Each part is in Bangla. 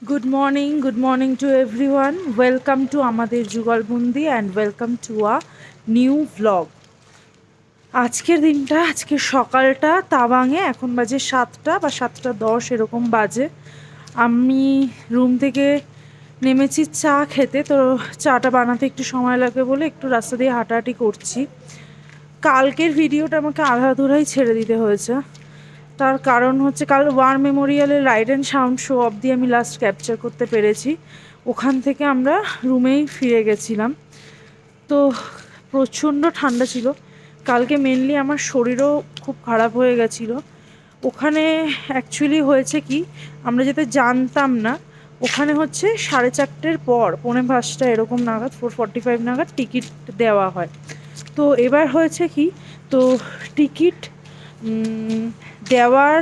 Good morning to everyone. Welcome to আমাদের যুগলবন্দি and welcome to a new vlog. আজকের সকালটা তাওয়াংয়ে এখন বাজে 7টা বা 7:10 এরকম বাজে। আমি রুম থেকে নেমেছি চা খেতে, তো চাটা বানাতে একটু সময় লাগবে বলে একটু রাস্তা দিয়ে হাঁটাহাঁটি করছি। কালকের ভিডিওটা আমাকে আধাধুরাই ছেড়ে দিতে হয়েছে, তার কারণ হচ্ছে কাল ওয়ার মেমোরিয়ালের লাইট অ্যান্ড সাউন্ড শো অবধি আমি লাস্ট ক্যাপচার করতে পেরেছি। ওখান থেকে আমরা রুমেই ফিরে গেছিলাম। তো প্রচণ্ড ঠান্ডা ছিল কালকে, মেনলি আমার শরীরও খুব খারাপ হয়ে গেছিলো। ওখানে অ্যাকচুয়ালি হয়েছে কি, আমরা যেতে জানতাম না, ওখানে হচ্ছে 4:30 পর 4:45 এরকম নাগাদ 4:45 নাগাদ টিকিট দেওয়া হয়। তো এবার হয়েছে কি, তো টিকিট দেওয়ার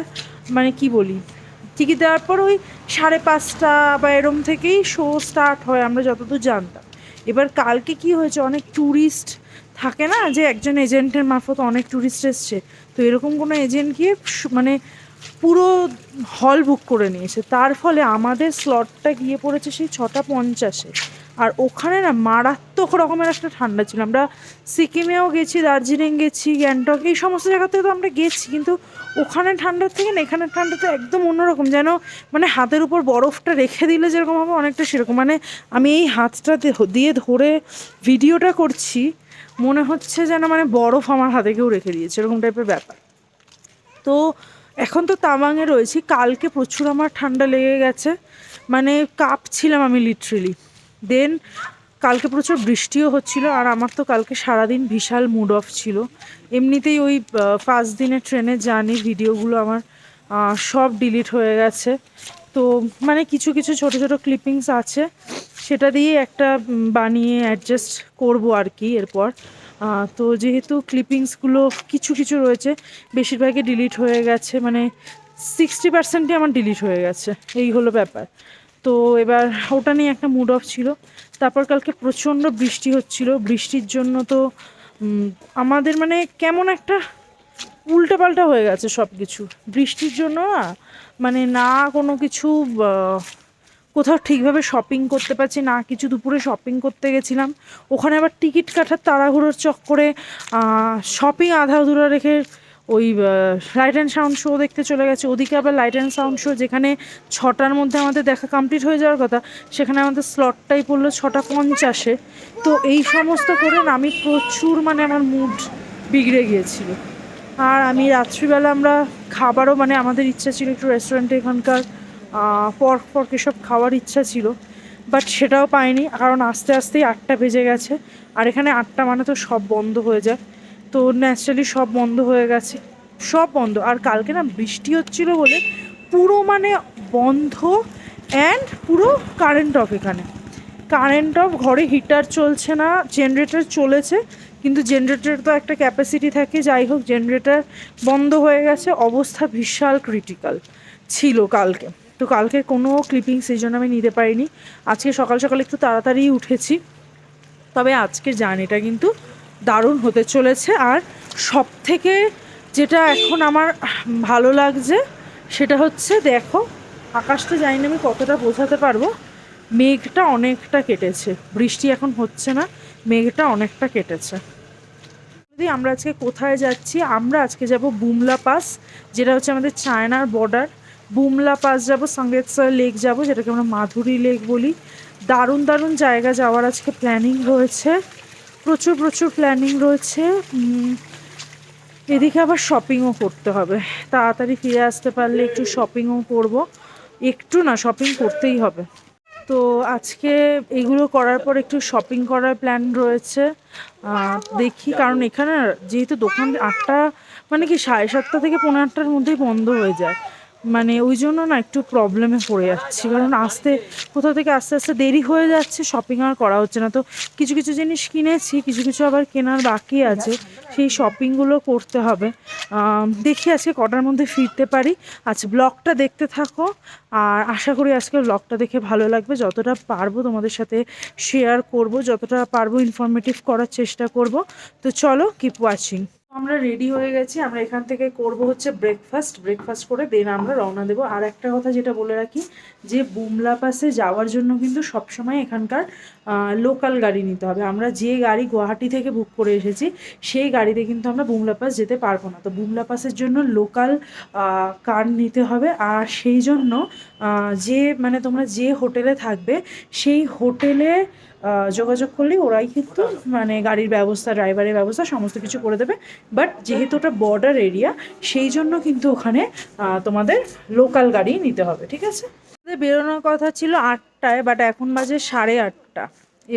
মানে কি বলি, টিকিট দেওয়ার পর ওই 5:30 বা এরম থেকেই শো স্টার্ট হয় আমরা যতদূর জানতাম। এবার কালকে কি হয়েছে, অনেক ট্যুরিস্ট থাকে না, যে একজন এজেন্টের মারফত অনেক ট্যুরিস্ট এসছে, তো এরকম কোনো এজেন্ট গিয়ে মানে পুরো হল বুক করে নিয়েছে। তার ফলে আমাদের স্লটটা গিয়ে পড়েছে সেই 6:50-এ। আর ওখানে না মারাত্মক রকমের একটা ঠান্ডা ছিল। আমরা সিকিমেও গেছি, দার্জিলিং গেছি, গ্যাংটক, এই সমস্ত জায়গাতে তো আমরা গেছি, কিন্তু ওখানে ঠান্ডার থেকে না এখানের ঠান্ডাটা একদম অন্যরকম। যেন মানে হাতের উপর বরফটা রেখে দিলে যেরকম হবে, অনেকটা সেরকম। মানে আমি এই হাতটা দিয়ে ধরে ভিডিওটা করছি, মনে হচ্ছে যেন মানে বরফ আমার হাতে কেউ রেখে দিয়েছে, এরকম টাইপের ব্যাপার। তো এখন তো তাওয়াংয়ে রয়েছি। কালকে প্রচুর আমার ঠান্ডা লেগে গেছে, মানে কাঁপছিলাম আমি লিটারেলি। দেন কালকে প্রচুর বৃষ্টিও হচ্ছিল, আর আমার তো কালকে সারাদিন বিশাল মুড অফ ছিল। এমনিতেই ওই ফার্স্ট দিনের ট্রেনের জার্নি ভিডিওগুলো আমার সব ডিলিট হয়ে গেছে। তো মানে কিছু কিছু ছোটো ছোটো ক্লিপিংস আছে, সেটা দিয়ে একটা বানিয়ে অ্যাডজাস্ট করবো আর কি এরপর। তো যেহেতু ক্লিপিংসগুলো কিছু কিছু রয়েছে, বেশিরভাগই ডিলিট হয়ে গেছে, মানে 60%ই আমার ডিলিট হয়ে গেছে, এই হলো ব্যাপার। তো এবার ওটা নিয়ে একটা মুড অফ ছিল। তারপর কালকে প্রচণ্ড বৃষ্টি হচ্ছিল, বৃষ্টির জন্য তো আমাদের মানে কেমন একটা উল্টোপাল্টা হয়ে গেছে সব কিছু বৃষ্টির জন্য। না মানে না কোনো কিছু কোথাও ঠিকভাবে শপিং করতে পারছি না কিছু। দুপুরে শপিং করতে গেছিলাম, ওখানে আবার টিকিট কাটার তাড়াহুড়োর চক্করে শপিং আধা আধুরা রেখে ওই লাইট অ্যান্ড সাউন্ড শো দেখতে চলে গেছে। ওদিকে আবার লাইট অ্যান্ড সাউন্ড শো যেখানে 6টার মধ্যে আমাদের দেখা কমপ্লিট হয়ে যাওয়ার কথা, সেখানে আমাদের স্লটটাই পড়লো 6:50-এ। তো এই সমস্ত করে না আমি প্রচুর মানে আমার মুড বিগড়ে গিয়েছিল। আর আমি রাত্রিবেলা আমরা খাবারও মানে আমাদের ইচ্ছা ছিল একটু রেস্টুরেন্টে এখানকার পর্ক এসব খাওয়ার ইচ্ছা ছিল, বাট সেটাও পাইনি, কারণ আস্তে আস্তেই 8টা বেজে গেছে। আর এখানে 8টা মানে তো সব বন্ধ হয়ে যায়, তো ন্যাচারালি সব বন্ধ হয়ে গেছে, সব বন্ধ। আর কালকে না বৃষ্টি হচ্ছিল বলে পুরো মানে বন্ধ, অ্যান্ড পুরো কারেন্ট অফ। এখানে কারেন্ট অফ, ঘরে হিটার চলছে না, জেনারেটর চলেছে, কিন্তু জেনারেটর তো একটা ক্যাপাসিটি থাকে। যাই হোক, জেনারেটর বন্ধ হয়ে গেছে, অবস্থা বিশাল ক্রিটিক্যাল ছিল কালকে। তো কালকে কোনো ক্লিপিংস এই জন্য আমি নিতে পারিনি। আজকে সকাল সকাল একটু তাড়াতাড়ি উঠেছি, তবে আজকের জার্নিটা কিন্তু দারুণ হতে চলেছে। আর সব থেকে যেটা এখন আমার ভালো লাগছে সেটা হচ্ছে, দেখো আকাশটা জানি না আমি কতটা বোঝাতে পারবো, মেঘটা অনেকটা কেটেছে, বৃষ্টি এখন হচ্ছে না, মেঘটা অনেকটা কেটেছে। যদি আমরা আজকে কোথায় যাচ্ছি, আমরা আজকে যাব বুমলা পাস, যেটা হচ্ছে আমাদের চায়নার বর্ডার। বুমলা পাস যাব, সাংগেতসর লেক যাব, যেটাকে আমরা মাধুরী লেক বলি। দারুণ দারুণ জায়গা যাওয়ার আজকে প্ল্যানিং রয়েছে, প্রচুর প্রচুর প্ল্যানিং রয়েছে। এদিকে আবার শপিংও করতে হবে, তাড়াতাড়ি ফিরে আসতে পারলে একটু শপিংও করবো, একটু না শপিং করতেই হবে। তো আজকে এগুলো করার পর একটু শপিং করার প্ল্যান রয়েছে, দেখি। কারণ এখানে যেহেতু দোকান 8টা মানে কি 7:30 থেকে 8:45-এর মধ্যেই বন্ধ হয়ে যায়, মানে ওই জন্য না একটু প্রবলেমে পড়ে যাচ্ছি। কারণ কোথাও থেকে আস্তে আস্তে দেরি হয়ে যাচ্ছে, শপিং আর করা হচ্ছে না। তো কিছু কিছু জিনিস কিনেছি, কিছু কিছু আবার কেনার বাকি আছে, সেই শপিংগুলো করতে হবে। দেখি আজকে কটার মধ্যে ফিরতে পারি। আচ্ছা, ব্লগটা দেখতে থাকো, আর আশা করি আজকে ব্লগটা দেখে ভালো লাগবে। যতটা পারবো তোমাদের সাথে শেয়ার করব, যতটা পারবো ইনফরমেটিভ করার চেষ্টা করব। তো চলো, কিপ ওয়াচিং। আমরা রেডি হয়ে গেছি, আমরা এখান থেকে করব হচ্ছে ব্রেকফাস্ট করে দেন আমরা রওনা দেবো। আর একটা কথা যেটা বলে রাখি, যে বুমলা পাসে যাওয়ার জন্য কিন্তু সবসময় এখানকার লোকাল গাড়ি নিতে হবে। আমরা যে গাড়ি গুয়াহাটি থেকে বুক করে এসেছি সেই গাড়িতে কিন্তু আমরা বুমলা পাস যেতে পারবো না। তো বুমলা পাসের জন্য লোকাল কার নিতে হবে। আর সেই জন্য যে মানে তোমরা যে হোটেলে থাকবে সেই হোটেলে যোগাযোগ করলেই ওরাই কিন্তু মানে গাড়ির ব্যবস্থা, ড্রাইভারের ব্যবস্থা সমস্ত কিছু করে দেবে। বাট যেহেতু ওটা বর্ডার এরিয়া সেই জন্য কিন্তু ওখানে তোমাদের লোকাল গাড়ি নিতে হবে, ঠিক আছে? বেরোনোর কথা ছিল 8টায়, বাট এখন বাজে 8:30।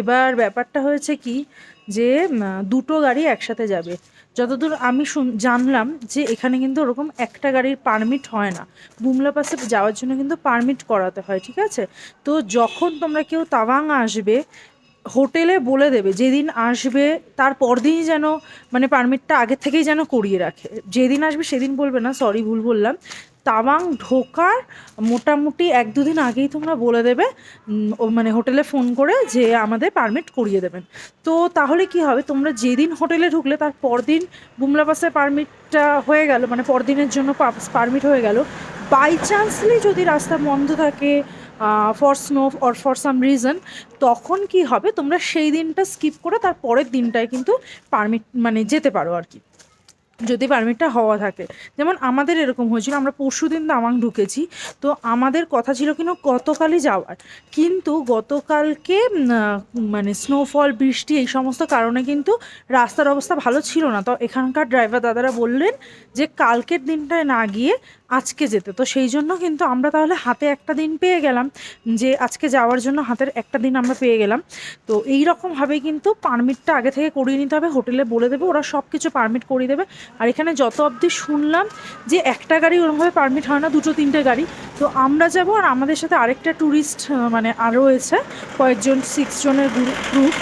এবার ব্যাপারটা হয়েছে কি, যে দুটো গাড়ি একসাথে যাবে। যতদূর আমি জানলাম যে এখানে কিন্তু ওরকম একটা গাড়ির পারমিট হয় না, বুমলা পাসে যাওয়ার জন্য কিন্তু পারমিট করাতে হয়, ঠিক আছে? তো যখন তোমরা কেউ তাওয়াং আসবে হোটেলে বলে দেবে যেদিন আসবে তার পরদিনই যেন মানে পারমিটটা আগে থেকেই যেন করিয়ে রাখে। যেদিন আসবে সেদিন বলবে না, সরি ভুল বললাম, তাওয়াং ঢোকার মোটামুটি 1-2 দিন আগেই তোমরা বলে দেবে মানে হোটেলে ফোন করে যে আমাদের পারমিট করিয়ে দেবেন। তো তাহলে কি হবে, তোমরা যেদিন হোটেলে ঢুকলে তার পরদিন বুমলা পাসের পারমিটটা হয়ে গেল, মানে পরদিনের জন্য পারমিট হয়ে গেল। বাই চান্সলি যদি রাস্তা বন্ধ থাকে for snow or for some reason, তখন কি হবে, তোমরা সেই দিনটা স্কিপ করে তার পরের দিনটায় কিন্তু পারমিট মানে যেতে পারো আর কি, যদি পারমিটটা হওয়া থাকে। যেমন আমাদের এরকম হয়েছিল, আমরা পরশুদিন তাওয়াং ঢুকেছি, তো আমাদের কথা ছিল কিন্তু গতকালই যাওয়ার, কিন্তু গতকালকে মানে স্নোফল, বৃষ্টি এই সমস্ত কারণে কিন্তু রাস্তার অবস্থা ভালো ছিল না। তো এখানকার ড্রাইভার দাদারা বললেন যে কালকের দিনটায় না গিয়ে আজকে যেতে। তো সেই জন্য কিন্তু আমরা তাহলে হাতে একটা দিন পেয়ে গেলাম, যে আজকে যাওয়ার জন্য হাতের একটা দিন আমরা পেয়ে গেলাম। তো এই রকমভাবে কিন্তু পারমিটটা আগে থেকে করিয়ে নিতে হবে, হোটেলে বলে দেবে, ওরা সব কিছু পারমিট করিয়ে দেবে। আর এখানে যত অবধি শুনলাম যে একটা গাড়ি ওরকমভাবে পারমিট হয় না, 2-3টে গাড়ি। তো আমরা যাব, আর আমাদের সাথে আরেকটা ট্যুরিস্ট মানে আরও রয়েছে কয়েকজন, 6 জনের গ্রুপ।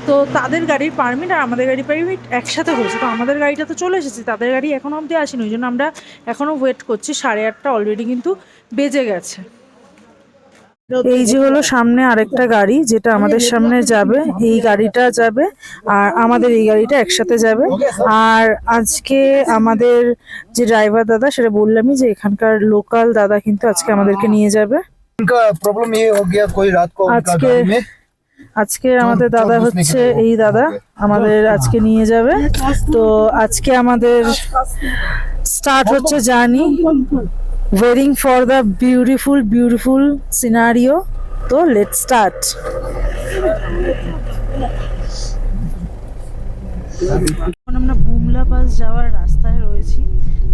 তো তাদের গাড়ির পারমিট আর আমাদের গাড়ির পারমিট একসাথে হয়েছে। তো আমাদের গাড়িটা তো চলে এসেছে, তাদের গাড়ি এখনও অবধি আসেনি, ওই জন্য আমরা এখনও ওয়েট করছি। 8:30 অলরেডি কিন্তু বেজে গেছে। এই যে হলো সামনে আরেকটা গাড়ি যেটা আমাদের সামনে যাবে, এই গাড়িটা যাবে আর আমাদের এই গাড়িটা একসাথে যাবে। আর আজকে আমাদের যে ড্রাইভার দাদা, সেটা বললামই যে এখানকার লোকাল দাদা কিন্তু আজকে আমাদেরকে নিয়ে যাবে। আজকে আমাদের দাদা হচ্ছে এই দাদা আমাদের আজকে নিয়ে যাবে। তো আজকে আমাদের স্টার্ট হচ্ছে journey, waiting for the beautiful scenario. তো let's start. এখন আমরা বুমলা পাস যাওয়ার রাস্তায় রয়েছি।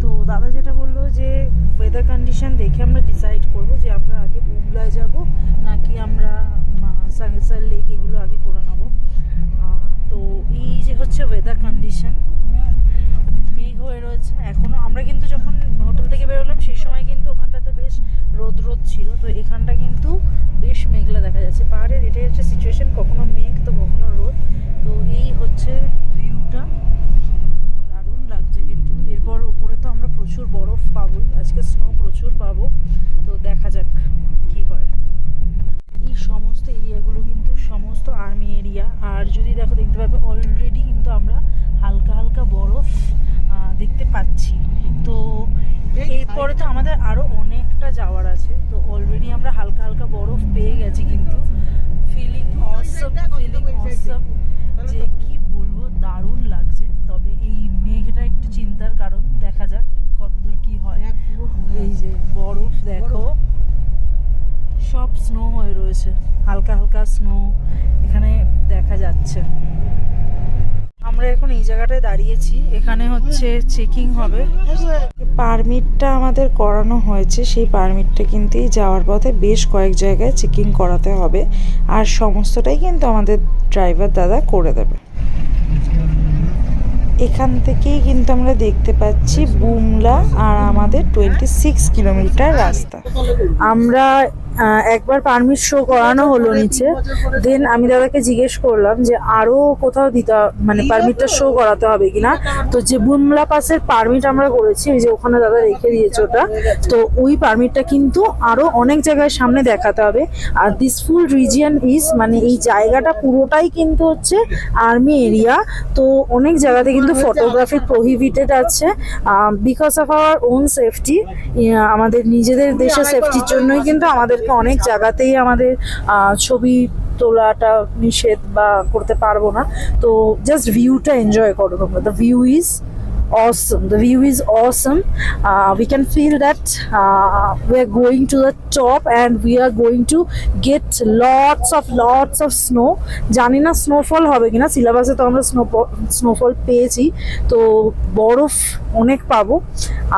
তো দাদা যেটা বললো যে ওয়েদার কন্ডিশন দেখে আমরা ডিসাইড করব যে আমরা আগে বুমলায় যাব নাকি আমরা সাঙ্গেসার লেক এগুলো আগে করে নেব। তো এই যে হচ্ছে ওয়েদার কন্ডিশন, মেঘ হয়ে রয়েছে এখনও। আমরা কিন্তু যখন হোটেল থেকে বেরোলাম সেই সময় কিন্তু ওখানটাতে বেশ রোদ ছিল, তো এখানটা কিন্তু বেশ মেঘলা দেখা যাচ্ছে। পাহাড়ের এটাই হচ্ছে সিচুয়েশন, কখনো মেঘ তো কখনো রোদ। তো এই হচ্ছে ভিউটা, দারুণ লাগছে কিন্তু। এরপর উপরে তো আমরা প্রচুর বরফ পাবোই, আজকে স্নো প্রচুর পাবো। তো দেখা যাক কি হয়। এই সমস্ত এরিয়াগুলো কিন্তু সমস্ত আর্মি এরিয়া। আর যদি দেখতে পাবে অলরেডি কিন্তু আমরা হালকা হালকা বরফ দেখতে পাচ্ছি। তো এরপরে তো আমাদের আরও অনেকটা যাওয়ার আছে। তো অলরেডি আমরা হালকা হালকা বরফ পেয়ে গেছি, কিন্তু ফিলিং অসম, যে কি বলবো, দারুণ লাগছে। তবে এই মেঘটা একটু চিন্তার কারণ, দেখা যাক কতদূর কি হয়। এই যে বরফ দেখো, সব স্নো হয়ে রয়েছে, হালকা হালকা স্নো এখানে দেখা যাচ্ছে। আমরা এখন এই জায়গাটায় দাঁড়িয়েছি, এখানে হচ্ছে চেকিং হবে। পারমিটটা আমাদের করানো হয়েছে, সেই পারমিটটা কিন্তু যাওয়ার পথে বেশ কয়েক জায়গায় চেকিং করাতে হবে, আর সমস্তটাই কিন্তু আমাদের ড্রাইভার দাদা করে দেবে। এখান থেকেই কিন্তু আমরা দেখতে পাচ্ছি বুমলা, আর আমাদের 26 কিলোমিটার রাস্তা। আমরা একবার পারমিট শো করানো হলো নিচে, দেন আমি দাদাকে জিজ্ঞেস করলাম যে আরো কোথাও মানে পারমিটটা শো করাতে হবে কিনা। তো যে বুমলা পাসের পারমিট আমরা করেছি, ওই যে ওখানে দাদা রেখে দিয়েছে ওটা, তো ওই পারমিটটা কিন্তু আরো অনেক জায়গায় সামনে দেখাতে হবে। আর দিস ফুল রিজিয়ন ইজ, মানে এই জায়গাটা পুরোটাই কিন্তু হচ্ছে আর্মি এরিয়া। তো অনেক জায়গাতে কিন্তু ফটোগ্রাফি প্রহিবিটেড আছে because of our own safety. আমাদের নিজেদের দেশের সেফটির জন্যই কিন্তু আমাদেরকে অনেক জায়গাতেই আমাদের ছবি তোলাটা নিষেধ বা করতে পারবো না। তো জাস্ট ভিউটা এনজয় করো তোমরা। The view is awesome, the view is awesome. We can feel that we are going to the top and we are going to get lots of snow. জানি না স্নোফল হবে কিনা, সিলেবাসে তো আমরা স্নোফল পেয়েছি, তো বরফ অনেক পাবো।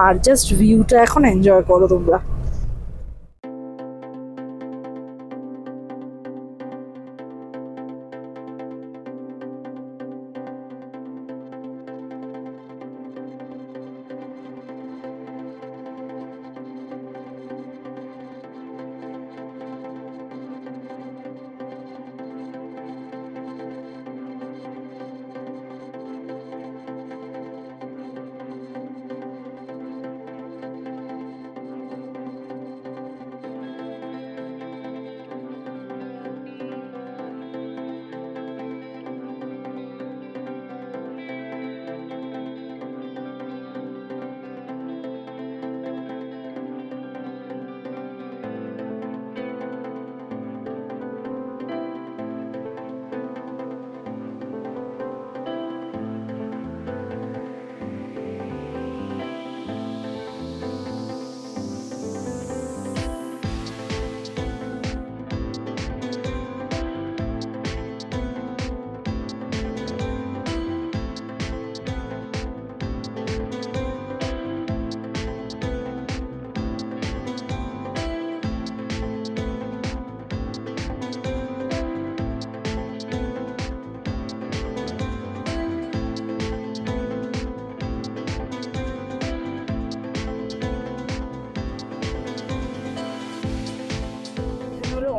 আর জাস্ট ভিউটা এখন এনজয় করো তোমরা।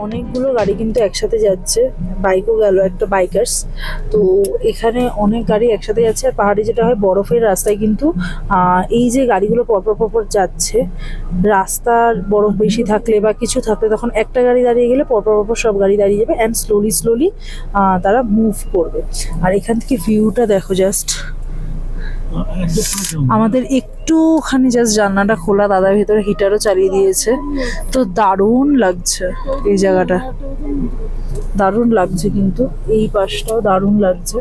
অনেকগুলো গাড়ি কিন্তু একসাথে যাচ্ছে, বাইকও গেল, একটা বাইকার্স। তো এখানে অনেক গাড়ি একসাথে যাচ্ছে। আর পাহাড়ে যেটা হয়, বরফের রাস্তায় কিন্তু এই যে গাড়িগুলো পরপর যাচ্ছে, রাস্তার বরফ বেশি থাকলে বা কিছু থাকলে তখন একটা গাড়ি দাঁড়িয়ে গেলে পরপর সব গাড়ি দাঁড়িয়ে যাবে অ্যান্ড স্লোলি তারা মুভ করবে। আর এখান থেকে ভিউটা দেখো জাস্ট। আমাদের একটুখানি জাস্ট জানলাটা খোলা, দাদার ভেতরে হিটারও চালিয়ে দিয়েছে। তো দারুণ লাগছে এই জায়গাটা, দারুণ লাগছে, কিন্তু এই পাশটাও দারুণ লাগছে।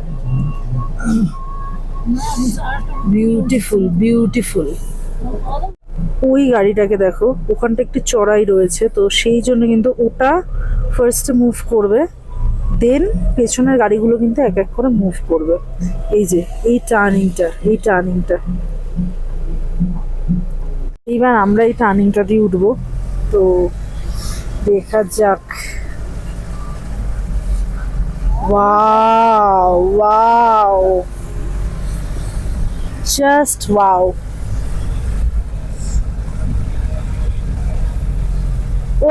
বিউটিফুল। ওই গাড়িটাকে দেখো, ওখানটা একটু চড়াই রয়েছে, তো সেই জন্য কিন্তু ওটা ফার্স্টে মুভ করবে, দেন পেছনের গাড়িগুলো কিন্তু এক এক করে মুভ করবে। এই যে এই টার্নিংটা এইবার আমরা এই টার্নিংটা দিয়ে উঠবো, তো দেখা যাক। Wow, just wow.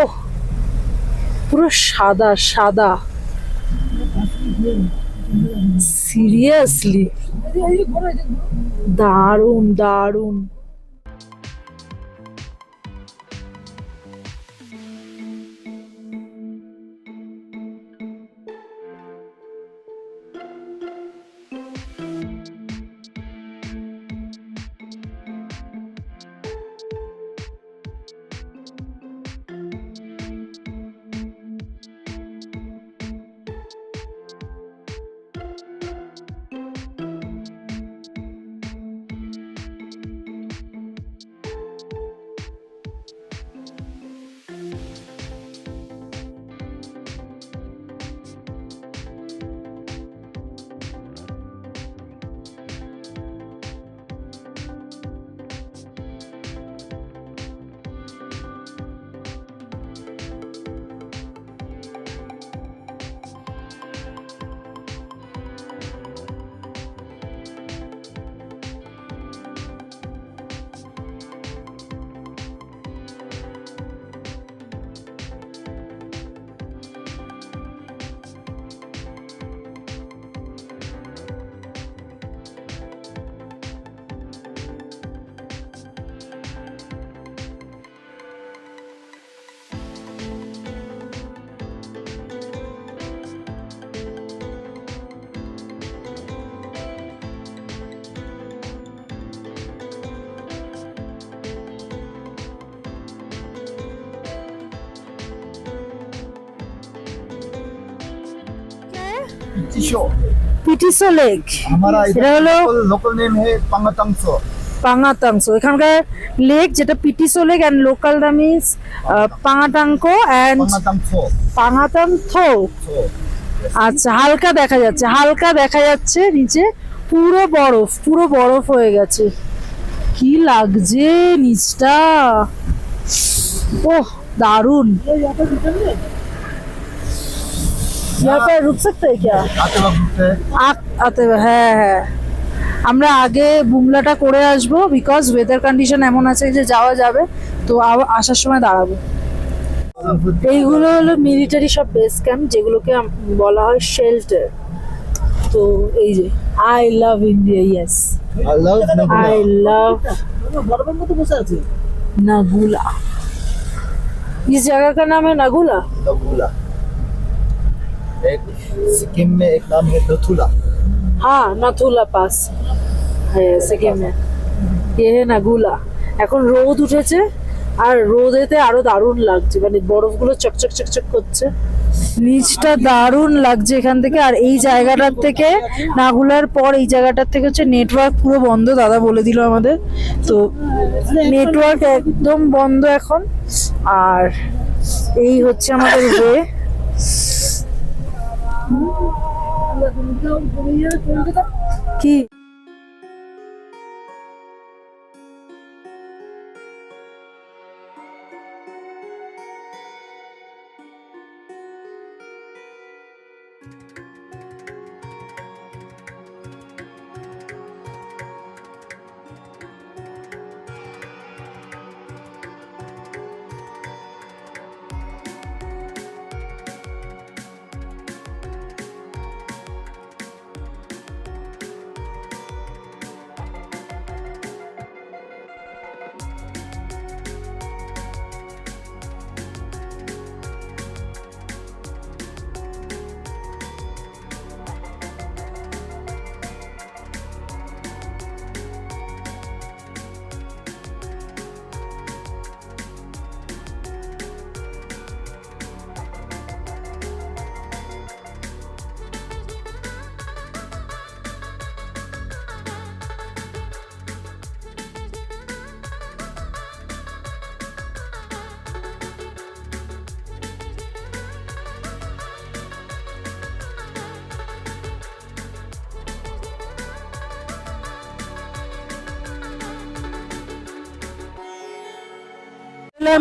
ওহ, পুরো সাদা। সিরিয়াসলি দারুণ। पिटीशो পিটিসো লেক। हमारा এটা হলো लोकल नेम है पांगतांगसो। পাঙাতাংস, এখানকার লেক যেটা পিটিসো লেক অ্যান্ড লোকাল নাম ইজ পাঙাটাঙ্কো অ্যান্ড पांगतांगसो পাঙাতাংথো। सो আচ্ছা, হালকা দেখা যাচ্ছে, হালকা দেখা যাচ্ছে নিচে পুরো বরফ, পুরো বরফ হয়ে গেছে। কি লাগছে নিচটা, ওহ দারুন। यहाँ पे रुक सकते हैं क्या? आते वक्त আতে হ্যাঁ হ্যাঁ, আমরা আগে বুমলাটা করে আসবো বিকজ ওয়েদার কন্ডিশন এমন আছে যে যাওয়া যাবে, তো আসার সময় দাঁড়াবো। এইগুলো হলো মিলিটারি সব বেস ক্যাম্প, যেগুলোকে বলা হয় শেল্টার। তো এই যে I love India, yes I love I Nagula। লাভ বরফের মতো বসে আছে। नागुला। इस जगह का नाम है नागुला। नगुला। एक सिक्किम में एक नाम है नथुला। हाँ, नाथुला पास है सिक्किम में। ये है नागुला। এখন রোদ উঠেছে আর রোদেতে আরো দারুণ লাগছে, মানে বরফগুলো চকচক চকচক করছে, নিচটা দারুণ লাগছে এখান থেকে। আর এই জায়গাটার থেকে, নাগুলার পর এই জায়গাটার থেকে হচ্ছে নেটওয়ার্ক পুরো বন্ধ, দাদা বলে দিল আমাদের। তো নেটওয়ার্ক একদম বন্ধ এখন। আর এই হচ্ছে আমাদের ওয়ে। কি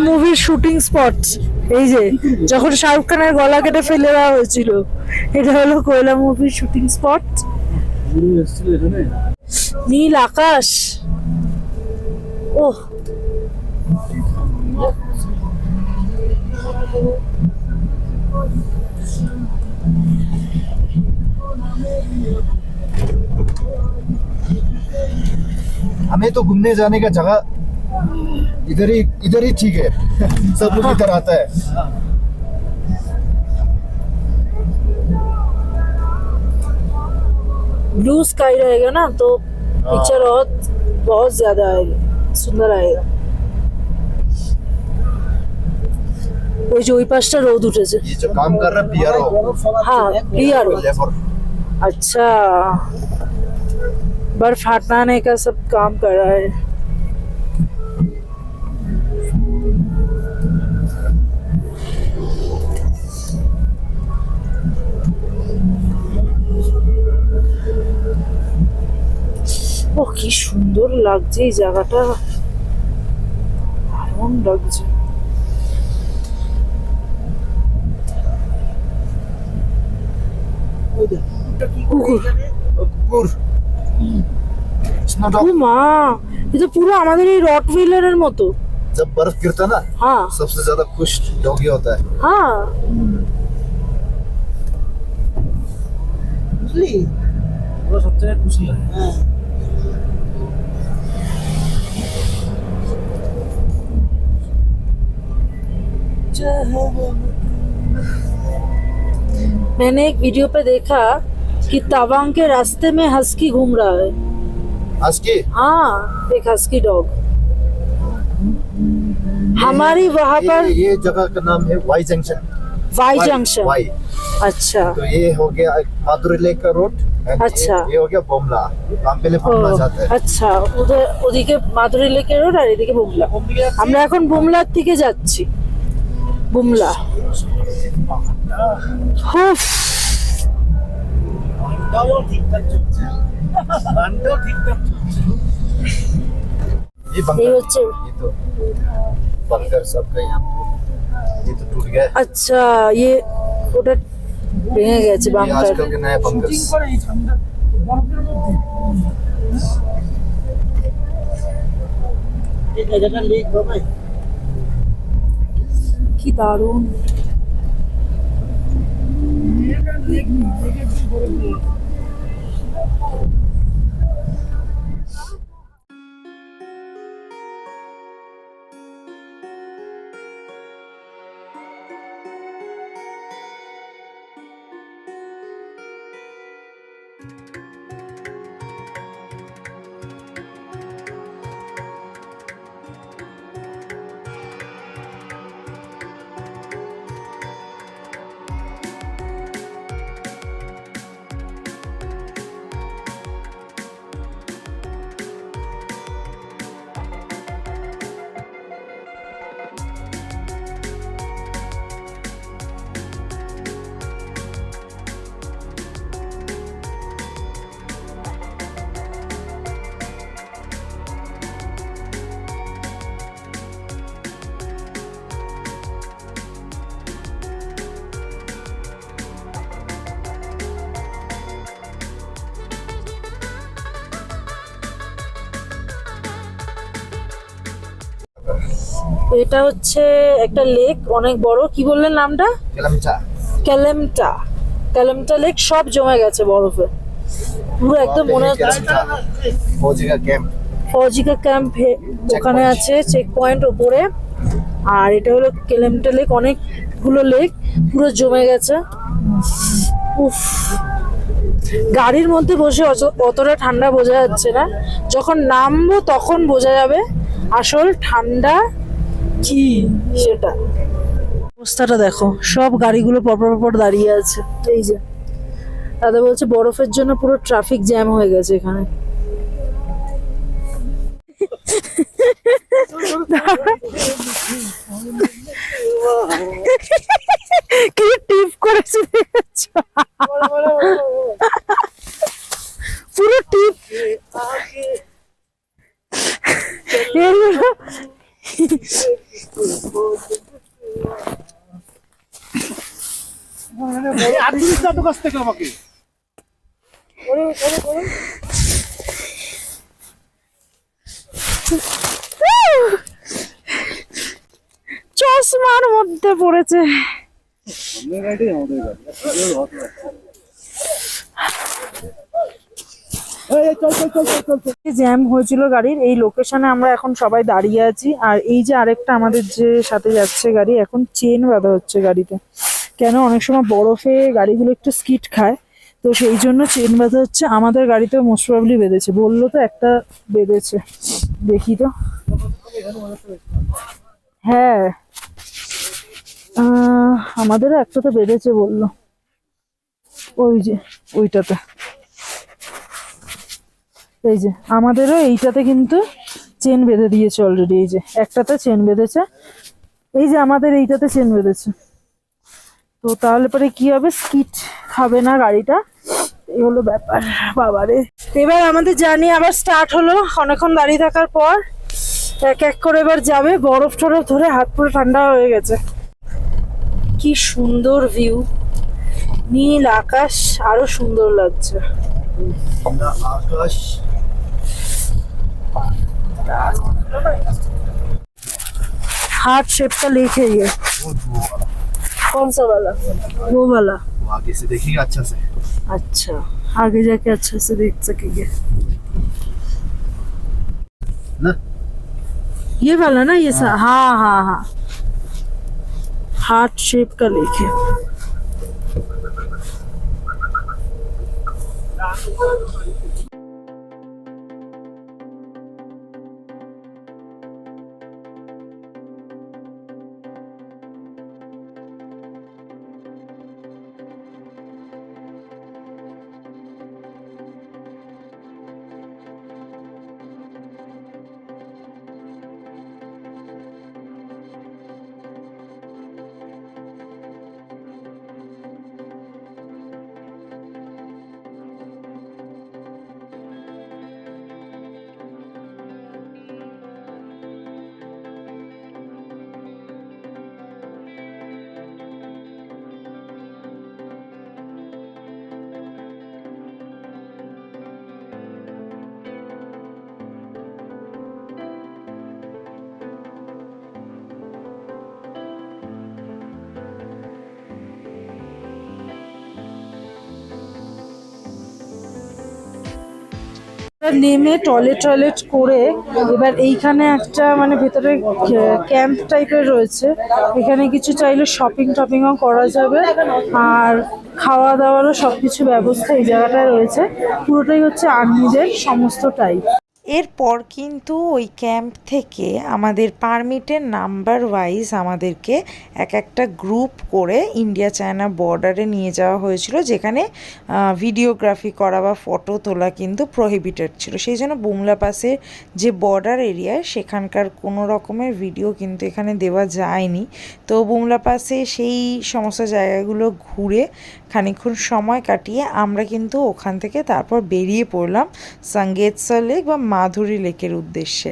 মুভির শুটিং স্পট, এই যে যখন শাহরুখ খানের গলা কেটে ফেলে দেওয়া হয়েছিল, এটা হলো কোয়লা মুভির শুটিং স্পট। নীল আকাশ, ওহ हमें तो घूमने जाने का जगह इधर ही ठीक है। सब लोग इधर आता है। ब्लू स्काई रहेगा ना तो पिक्चर बहुत ज्यादा आएगा, सुंदर आएगा। ওই যে ওই পাশটা রোদ উঠেছে। ये जो काम कर रहा है PRO। हाँ PRO। लेबर। अच्छा, बर्फ हटाने का सब काम कर रहा है। ও কি সুন্দর লাগছে এই জায়গাটা, দারুণ লাগছে। কুকুর, कुकुर। ও মা, এ তো পুরো আমাদের এই রটওয়েলারের মতো। जब बर्फ गिरता है ना, हाँ सबसे ज्यादा खुश डॉगी होता है। हाँ, বুঝলি ওরা সবচেয়ে খুশি হয়। मैंने एक वीडियो पे देखा कि तवांग के रास्ते में हस्की घूम रहा है। आज की हाँ, एक हस्की डॉग। हमारी वहाँ पर ये जगह का नाम है Y junction. Y junction Y. अच्छा तो ये हो गया माधुरी लेक का रोड। अच्छा। ये हो गया बुमला। हम पहले ও बुमला जाते हैं। আচ্ছা ওদের ওদিকে মাধুরী লেকের রোড আর এদিকে বুমলা আমরা এখন বুমলার দিকে যাচ্ছি বুমলা হুফ গানটাও ঠিকঠাক চলছে গানটাও ঠিকঠাক চলছে ये এই बंगर হচ্ছে ये तो बंगर सबका यहाँ ये तो टूट गया। আচ্ছা ইয়ে ওটা ভেঙে গেছে ये বাংকার आजकल के नया बंगर। শুটিং করে এই ঠান্ডা বরফের মধ্যে এই জায়গাটা লেক বাবাই কি দারুণ লেক নেই লেকের কি বরফ নেই এটা হচ্ছে একটা লেক অনেক বড় কি বললেন নামটা केलमचा। ক্যালেমটা ক্যালেমটা লেক সব জমে গেছে বরফে পুরো একদম মনে হচ্ছে फौजी का कैंप। ফৌজিকা ক্যাম্প ওখানে আছে চেক পয়েন্ট ওপরে আর এটা হলো কেলেমটা লেক অনেকগুলো লেক পুরো জমে গেছে উফ গাড়ির মধ্যে বসে অতটা ঠান্ডা বোঝা যাচ্ছে না যখন নামবো তখন বোঝা যাবে আসল ঠান্ডা কি সেটা অবস্থাটা দেখো সব গাড়িগুলো পরপর পরপর দাঁড়িয়ে আছে এই যে দাদা বলছে বরফের জন্য পুরো ট্রাফিক জ্যাম হয়ে গেছে এখানে কি টিপ করেছে দেখেছো? পুরো টিপ এগুলো আর দিস না তো কাছ থেকে আমাকে চশমার মধ্যে পড়েছে জ্যাম হয়েছিল গাড়ির এই লোকেশনে আমরা এখন সবাই দাঁড়িয়ে আছি আর এই যে আরেকটা আমাদের যে সাথে যাচ্ছে গাড়ি এখন চেন বাঁধা হচ্ছে গাড়িতে কেন অনেক সময় বরফে গাড়িগুলো একটু স্কিড খায় তো সেই জন্য চেন বাঁধা হচ্ছে আমাদের গাড়িতেও মোস্ট প্রবাবলি বেঁধেছে বললো তো একটা বেঁধেছে দেখি তো হ্যাঁ আমাদেরও একটা তো বেঁধেছে বললো ওই যে ওইটাতে এই যে আমাদেরও এইটাতে কিন্তু চেন বেঁধে দিয়েছে অলরেডি এই যে একটাতে চেন বেঁধেছে এই যে আমাদের এইটাতে চেন বেঁধেছে তো তাহলে পরে কি হবে স্কিট খাবে না গাড়িটা এই হলো ব্যাপার বাবারে এবার আমাদের জার্নি আবার স্টার্ট হলো অনেকক্ষণ দাঁড়িয়ে থাকার পর এক এক করে এবার যাবে বরফ টরফ ধরে হাত পুরো ঠান্ডা হয়ে গেছে কি সুন্দর ভিউ নীল আকাশ আরো সুন্দর লাগছে आकाश हार्ट शेप का लेक है ये कौन सा वाला वो वाला वो आगे से देखिएगा अच्छा से। अच्छा आगे जाके अच्छे से देख सकेंगे ना ये वाला ना ये सा हाँ हाँ हाँ हार्ट शेप का लेक है নেমে টয়লেট করে এবার এইখানে একটা মানে ভেতরে ক্যাম্প টাইপের রয়েছে, এখানে কিছু চাইলে শপিংও করা যাবে, আর খাওয়া দাওয়ারও সবকিছু ব্যবস্থা এই জায়গাটায় রয়েছে। পুরোটাই হচ্ছে আর্মিদের সমস্তটাই। এরপর কিন্তু ওই ক্যাম্প থেকে আমাদের পারমিটের নাম্বার ওয়াইজ আমাদেরকে এক একটা গ্রুপ করে ইন্ডিয়া চায়না বর্ডারে নিয়ে যাওয়া হয়েছিল, যেখানে ভিডিওগ্রাফি করা বা ফটো তোলা কিন্তু প্রহিবিটেড ছিল। সেই জন্য বুমলা পাসের যে বর্ডার এরিয়ায় সেখানকার কোনো রকমের ভিডিও কিন্তু এখানে দেওয়া যায়নি। তো বুমলা পাসে সেই সমস্ত জায়গাগুলো ঘুরে খানিকক্ষণ সময় কাটিয়ে আমরা কিন্তু ওখান থেকে তারপর বেরিয়ে পড়লাম সাঙ্গেতসর লেক বা মাধুরী লেকের উদ্দেশ্যে।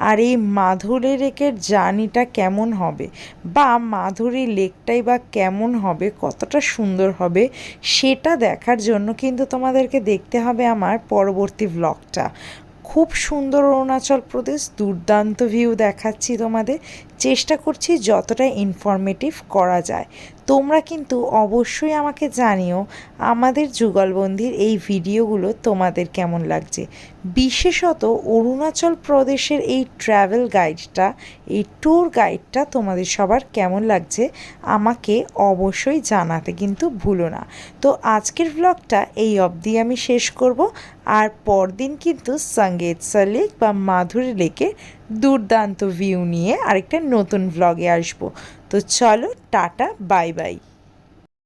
আর এই মাধুরী লেকের জার্নিটা কেমন হবে বা মাধুরী লেকটাই বা কেমন হবে, কতটা সুন্দর হবে, সেটা দেখার জন্য কিন্তু তোমাদেরকে দেখতে হবে আমার পরবর্তী ব্লগটা। খুব সুন্দর অরুণাচল প্রদেশ, দুর্দান্ত ভিউ দেখাচ্ছি তোমাদের, চেষ্টা করছি যতটা ইনফরমেটিভ করা যায়। তোমরা কিন্তু অবশ্যই আমাকে জানিও আমাদের যুগলবন্দির এই ভিডিওগুলো তোমাদের কেমন লাগছে। বিশেষত অরুণাচল প্রদেশের এই ট্রাভেল গাইডটা, এই ট্যুর গাইডটা তোমাদের সবার কেমন লাগছে আমাকে অবশ্যই জানাতে কিন্তু ভুলো না। তো আজকের ব্লগটা এই অবধি আমি শেষ করব, আর পরদিন কিন্তু সাঙ্গেতসর লেক বা মাধুরী লেকের দুর্দান্ত ভিউ নিয়ে আরেকটা নতুন ব্লগে আসবো। তো চলো, টাটা, বাই বাই।